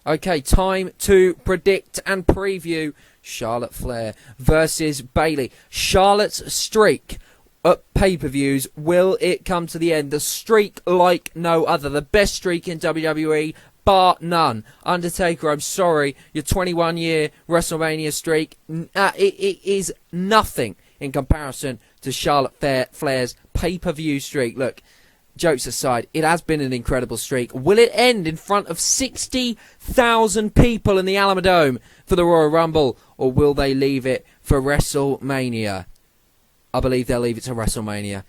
Okay, time to predict and preview Charlotte Flair versus Bayley. Charlotte's streak at pay-per-views, will it come to the end? The streak like no other. The best streak in WWE, bar none. Undertaker, I'm sorry, your 21-year WrestleMania streak, it is nothing in comparison to Charlotte Flair's pay-per-view streak. Look, jokes aside, it has been an incredible streak. Will it end in front of 60,000 people in the Alamodome for the Royal Rumble, or will they leave it for WrestleMania? I believe they'll leave it to WrestleMania.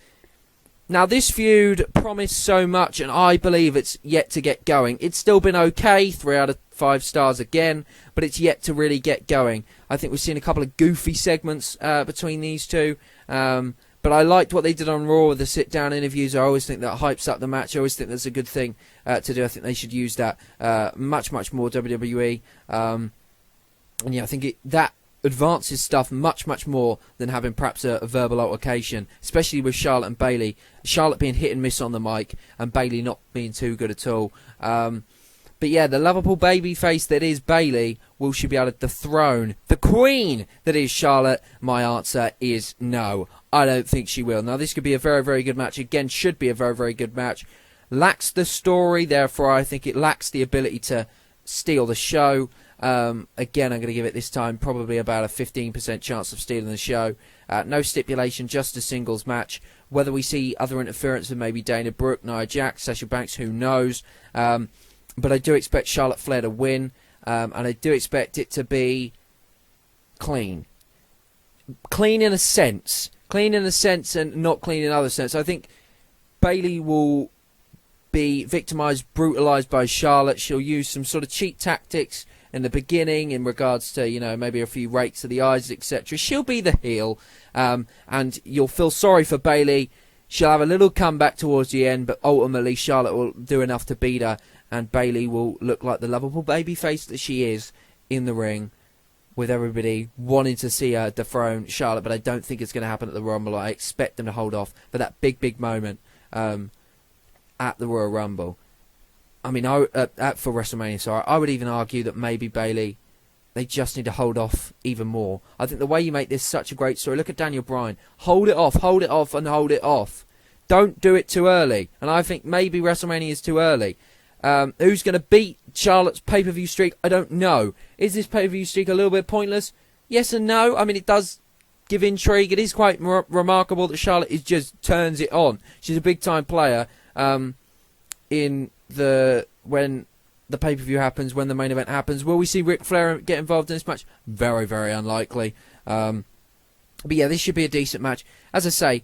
Now, this feud promised so much, and I believe it's yet to get going. It's still been okay, 3 out of 5 stars again, but it's yet to really get going. I think we've seen a couple of goofy segments between these two, but I liked what they did on Raw with the sit-down interviews. I always think that hypes up the match. I always think that's a good thing to do. I think they should use that much more, WWE. And yeah, I think that advances stuff much more than having perhaps a verbal altercation, especially with Charlotte and Bayley. Charlotte being hit and miss on the mic, and Bayley not being too good at all. But yeah, the lovable babyface that is Bayley, will she be able to dethrone the queen that is Charlotte? My answer is no. I don't think she will. Now, this could be a very good match. Again, should be a very good match. Lacks the story, therefore I think it lacks the ability to steal the show. Again, I'm going to give it this time probably about a 15% chance of stealing the show. No stipulation, just a singles match. Whether we see other interference with maybe Dana Brooke, Nia Jax, Sasha Banks, who knows. But I do expect Charlotte Flair to win, and I do expect it to be clean. Clean in a sense. Clean in a sense and not clean in other sense. I think Bayley will be victimised, brutalised by Charlotte. She'll use some sort of cheat tactics in the beginning in regards to, you know, maybe a few rakes to the eyes, etc. She'll be the heel, and you'll feel sorry for Bayley. She'll have a little comeback towards the end, but ultimately Charlotte will do enough to beat her, and Bayley will look like the lovable babyface that she is in the ring, with everybody wanting to see her dethrone Charlotte. But I don't think it's going to happen at the Rumble. I expect them to hold off for that big moment at the Royal Rumble. I mean, for WrestleMania, sorry. I would even argue that maybe Bayley, they just need to hold off even more. I think the way you make this such a great story, look at Daniel Bryan. Hold it off, and hold it off. Don't do it too early. And I think maybe WrestleMania is too early. Who's going to beat Charlotte's pay-per-view streak? I don't know. Is this pay-per-view streak a little bit pointless? Yes and no. I mean, it does give intrigue. It is quite remarkable that Charlotte just turns it on. She's a big-time player when the pay-per-view happens, when the main event happens. Will we see Ric Flair get involved in this match? Very unlikely. But yeah, this should be a decent match. As I say,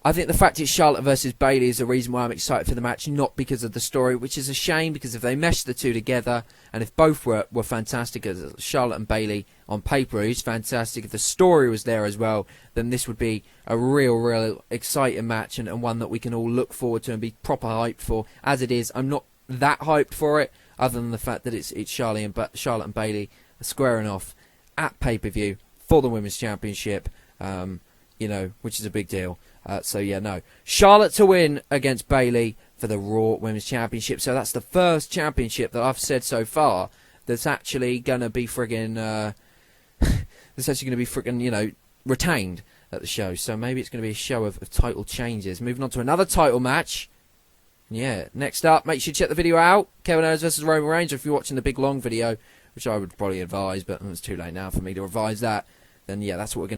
I think the fact it's Charlotte versus Bayley is the reason why I'm excited for the match, not because of the story, which is a shame, because if they meshed the two together, and if both were fantastic, as Charlotte and Bayley on paper is fantastic, if the story was there as well, then this would be a real exciting match, and one that we can all look forward to and be proper hyped for. As it is, I'm not that hyped for it, other than the fact that it's Charlotte and Bayley squaring off at pay-per-view for the Women's Championship, which is a big deal. So yeah, no. Charlotte to win against Bayley for the Raw Women's Championship. So that's the first championship that I've said so far that's actually going to be retained at the show. So maybe it's going to be a show of title changes. Moving on to another title match. Yeah, next up, make sure you check the video out. Kevin Owens versus Roman Reigns. If you're watching the big long video, which I would probably advise, but it's too late now for me to advise that, then yeah, that's what we're going to